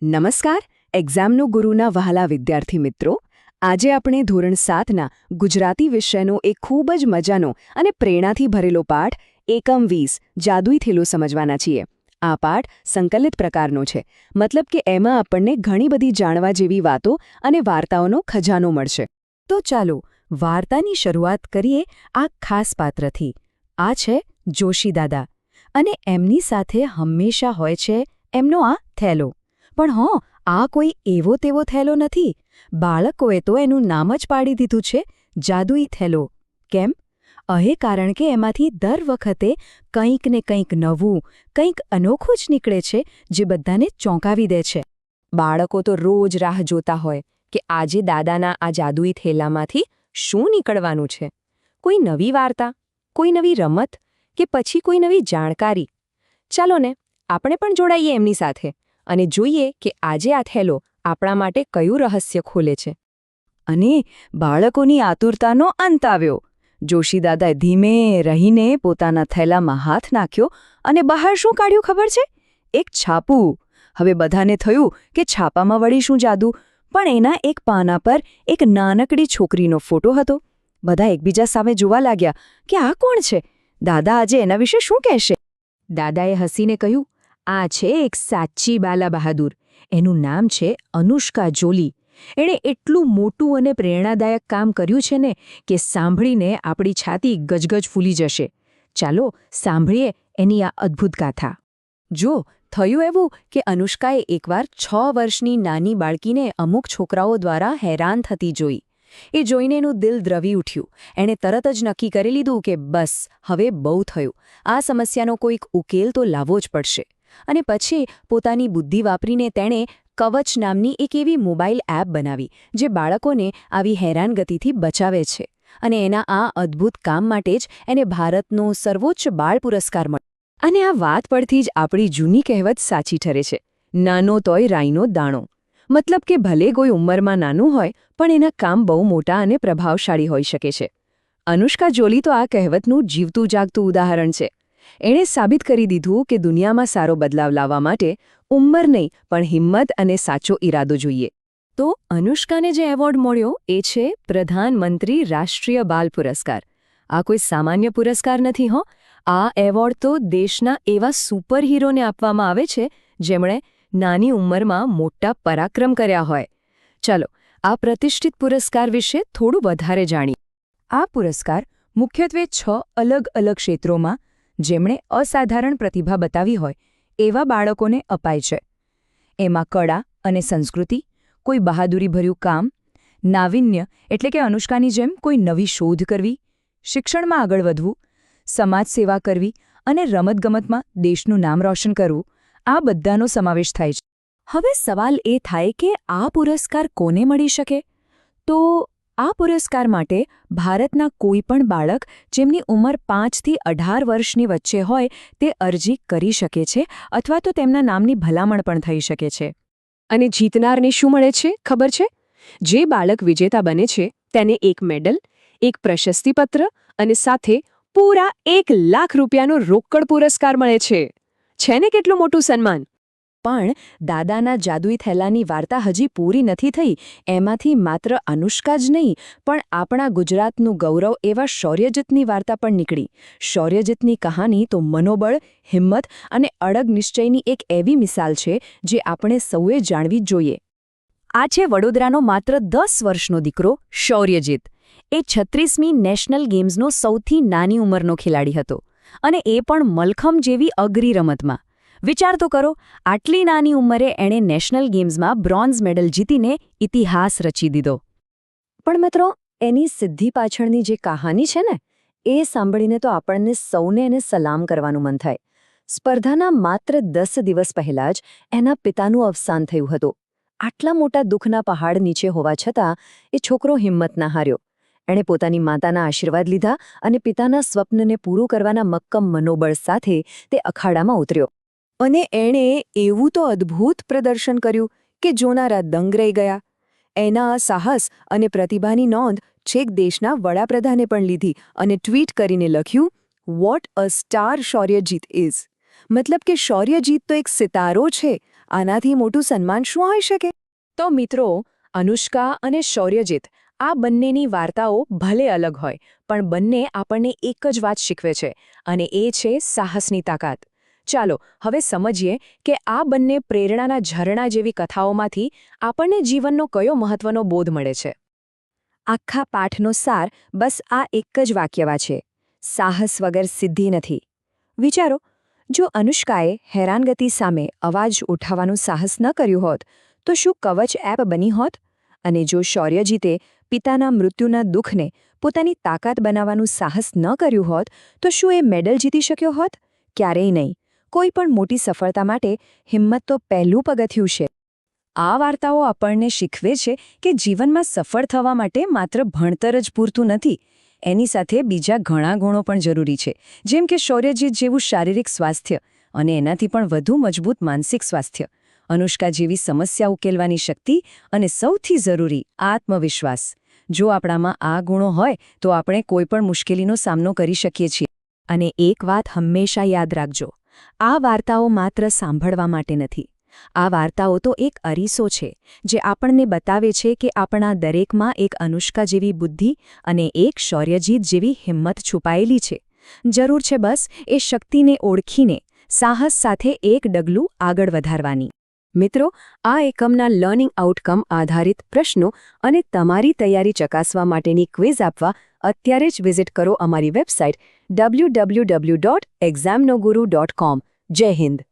નમસ્કાર. એક્ઝામનો ગુરુના વહાલા વિદ્યાર્થી મિત્રો, આજે આપણે ધોરણ 7ના ગુજરાતી વિષયનો એક ખૂબ જ મજાનો અને પ્રેરણાથી ભરેલો પાઠ એકમ 20 જાદુઈ થેલો સમજવાના છીએ. આ પાઠ સંકલિત પ્રકારનો છે, મતલબ કે એમાં આપણને ઘણી બધી જાણવા જેવી વાતો અને વાર્તાઓનો ખજાનો મળશે. તો ચાલો વાર્તાની શરૂઆત કરીએ આ ખાસ પાત્રથી. આ છે જોશી દાદા, અને એમની સાથે હંમેશા હોય છે એમનો આ થેલો. પણ આ કોઈ એવો તેવો થેલો નથી. બાળકોએ તો એનું નામ જ પાડી દીધું છે જાદુઈ થેલો. કેમ? કારણ કે એમાંથી દર વખતે કંઈક ને કંઈક નવું, કંઈક અનોખું જ નીકળે છે જે બધાને ચોંકાવી દે છે. બાળકો તો રોજ રાહ જોતા હોય કે આજે દાદાના આ જાદુઈ થેલામાંથી શું નીકળવાનું છે. કોઈ નવી વાર્તા, કોઈ નવી રમત કે પછી કોઈ નવી જાણકારી. ચાલો ને, આપણે પણ જોડાઈએ એમની સાથે અને જોઈએ કે આજે આ થેલો આપણા માટે કયું રહસ્ય ખોલે છે. અને બાળકોની આતુરતાનો અંત આવ્યો. જોશી દાદાએ ધીમે રહીને પોતાના થેલામાં હાથ નાખ્યો અને બહાર શું કાઢ્યું ખબર છે? એક છાપું. હવે બધાને થયું કે છાપામાં વળી શું જાદુ, પણ એના એક પાના પર એક નાનકડી છોકરીનો ફોટો હતો. બધા એકબીજા સામે જોવા લાગ્યા કે આ કોણ છે? દાદા આજે એના વિશે શું કહેશે? દાદાએ હસીને કહ્યું, આ છે એક સાચી બાલા બહાદુર. એનું નામ છે અનુષ્કા જોલી. એણે એટલું મોટું અને પ્રેરણાદાયક કામ કર્યું છે ને કે સાંભળીને આપણી છાતી ગજગજ ફૂલી જશે. ચાલો સાંભળીએ એની આ અદ્ભુત ગાથા. જો થયું એવું કે અનુષ્કાએ એકવાર 6 વર્ષની નાની બાળકીને અમુક છોકરાઓ દ્વારા હેરાન થતી જોઈ. એ જોઈને એનું દિલ દ્રવી ઉઠ્યું. એણે તરત જ નક્કી કરી લીધું કે બસ હવે બહુ થયું, આ સમસ્યાનો કોઈક ઉકેલ તો લાવવો જ પડશે. અને પછી પોતાની બુદ્ધિ વાપરીને તેણે કવચ નામની એક એવી મોબાઈલ એપ બનાવી જે બાળકોને આવી હેરાનગતિથી બચાવે છે. અને એના આ અદ્ભુત કામ માટે જ એને ભારતનો સર્વોચ્ચ બાળ પુરસ્કાર મળ્યો. અને આ વાત પરથી જ આપણી જૂની કહેવત સાચી ઠરે છે, નાનો તોય રાઈનો દાણો. મતલબ કે ભલે કોઈ ઉંમરમાં નાનું હોય પણ એના કામ બહુ મોટા અને પ્રભાવશાળી હોઈ શકે છે. અનુષ્કા જોલી તો આ કહેવતનું જીવતું જાગતું ઉદાહરણ છે. એણે સાબિત કરી દીધું કે દુનિયામાં સારો બદલાવ લાવવા માટે ઉંમર નહીં પણ હિંમત અને સાચો ઈરાદો જોઈએ. તો અનુષ્કાને જે એવોર્ડ મળ્યો એ છે પ્રધાનમંત્રી રાષ્ટ્રીય બાલ પુરસ્કાર. આ કોઈ સામાન્ય પુરસ્કાર નથી હો. આ એવોર્ડ તો દેશના એવા સુપર હીરોને આપવામાં આવે છે જેમણે નાની ઉંમરમાં મોટા પરાક્રમ કર્યા હોય. ચાલો આ પ્રતિષ્ઠિત પુરસ્કાર વિશે થોડું વધારે જાણીએ. આ પુરસ્કાર મુખ્યત્વે 6 અલગ અલગ ક્ષેત્રોમાં જેમણે અસાધારણ પ્રતિભા બતાવી હોય એવા બાળકોને અપાય છે. એમાં કળા અને સંસ્કૃતિ, કોઈ બહાદુરીભર્યું કામ, નાવિન્ય એટલે કે અનુષ્કાની જેમ કોઈ નવી શોધ કરવી, શિક્ષણમાં આગળ વધવું, સમાજ સેવા કરવી અને રમતગમતમાં દેશનું નામ રોશન કરવું, આ બધાનો સમાવેશ થાય છે. હવે સવાલ એ થાય કે આ પુરસ્કાર કોને મળી શકે? તો આ પુરસ્કાર માટે ભારતના કોઈ પણ બાળક જેમની ઉંમર 5 થી 18 વર્ષની વચ્ચે હોય તે અરજી કરી શકે છે અથવા તો તેમના નામની ભલામણ પણ થઈ શકે છે. અને જીતનારને શું મળે છે ખબર છે? જે બાળક વિજેતા બને છે તેને એક મેડલ, એક પ્રશસ્તિપત્ર અને સાથે પૂરા 1 લાખ રૂપિયાનો રોકડ પુરસ્કાર મળે છે. છે ને કેટલું મોટું સન્માન? પણ દાદાના જાદુઈ થેલાની વાર્તા હજી પૂરી નથી થઈ. એમાંથી માત્ર અનુષ્કા જ નહીં પણ આપણા ગુજરાતનું ગૌરવ એવા શૌર્યજીતની વાર્તા પણ નીકળી. શૌર્યજીતની કહાની તો મનોબળ, હિંમત અને અડગ નિશ્ચયની એક એવી મિસાલ છે જે આપણે સૌએ જાણવી જ જોઈએ. આ છે વડોદરાનો માત્ર 10 વર્ષનો દીકરો શૌર્યજીત. એ 36મી નેશનલ ગેમ્સનો સૌથી નાની ઉંમરનો ખેલાડી હતો, અને એ પણ મલખમ જેવી અઘરી રમતમાં. વિચાર તો કરો, આટલી નાની ઉંમરે એણે નેશનલ ગેમ્સમાં બ્રોન્ઝ મેડલ જીતીને ઇતિહાસ રચી દીધો. પણ મિત્રો, એની સિદ્ધિ પાછળની જે કહાની છે ને, એ સાંભળીને તો આપણને સૌને એને સલામ કરવાનું મન થાય. સ્પર્ધાના માત્ર 10 દિવસ પહેલાં જ એના પિતાનું અવસાન થયું હતું. આટલા મોટા દુઃખના પહાડ નીચે હોવા છતાં એ છોકરો હિંમત ના હાર્યો. એણે પોતાની માતાના આશીર્વાદ લીધા અને પિતાના સ્વપ્નને પૂરું કરવાના મક્કમ મનોબળ સાથે તે અખાડામાં ઉતર્યો. અને એણે એવું તો અદ્ભુત પ્રદર્શન કર્યું કે જોનારા દંગ રહી ગયા. એના સાહસ અને પ્રતિભાની નોંધ છેક દેશના વડાપ્રધાને પણ લીધી અને ટ્વીટ કરીને લખ્યું, "વોટ અ સ્ટાર શૌર્યજીત ઇઝ." મતલબ કે શૌર્યજીત તો એક સિતારો છે. આનાથી મોટું સન્માન શું હોઈ શકે? તો મિત્રો, અનુષ્કા અને શૌર્યજીત આ બંનેની વાર્તાઓ ભલે અલગ હોય, પણ બંને આપણને એક જ વાત શીખવે છે, અને એ છે સાહસની તાકાત. ચાલો હવે સમજીએ કે આ બંને પ્રેરણાના ઝરણા જેવી કથાઓમાંથી આપણને જીવનનો કયો મહત્વનો બોધ મળે છે. આખા પાઠનો સાર બસ આ એક જ વાક્યમાં છે: સાહસ વગર સિદ્ધિ નથી. વિચારો, જો અનુષ્કાએ હેરાનગતિ સામે અવાજ ઉઠાવવાનું સાહસ ન કર્યું હોત તો શું કવચ એપ બની હોત? અને જો શૌર્યજીતે પિતાના મૃત્યુના દુઃખને પોતાની તાકાત બનાવવાનું સાહસ ન કર્યું હોત તો શું એ મેડલ જીતી શક્યો હોત? ક્યારેય નહીં. કોઈ પણ મોટી સફળતા માટે હિંમત તો પહેલું પગથિયું છે. આ વાર્તાઓ આપણને શીખવે છે કે જીવનમાં સફળ થવા માટે માત્ર ભણતર જ પૂરતું નથી. એની સાથે બીજા ઘણા ગુણો પણ જરૂરી છે, જેમ કે શૌર્યજીત જેવું શારીરિક સ્વાસ્થ્ય અને એનાથી પણ વધુ મજબૂત માનસિક સ્વાસ્થ્ય, અનુષ્કા જેવી સમસ્યા ઉકેલવાની શક્તિ અને સૌથી જરૂરી આત્મવિશ્વાસ. જો આપણામાં આ ગુણો હોય તો આપણે કોઈ પણ મુશ્કેલીનો સામનો કરી શકીએ છીએ. અને એક વાત હંમેશા યાદ રાખજો, આ વાર્તાઓ માત્ર સાંભળવા માટે નથી. આ વાર્તાઓ તો એક અરીસો છે જે આપણને બતાવે છે કે આપણા દરેકમાં એક અનુષ્કા જેવી બુદ્ધિ અને એક શૌર્યજીત જેવી હિંમત છુપાયેલી છે. જરૂર છે બસ એ શક્તિને ઓળખીને સાહસ સાથે એક ડગલું આગળ વધારવાની. મિત્રો, આ એકમના લર્નિંગ આઉટકમ આધારિત પ્રશ્નો અને તમારી તૈયારી ચકાસવા માટેની ક્વિઝ આપવા અત્યારે જ વિઝિટ કરો અમારી વેબસાઇટ www.examnoguru.com. જય હિન્દ.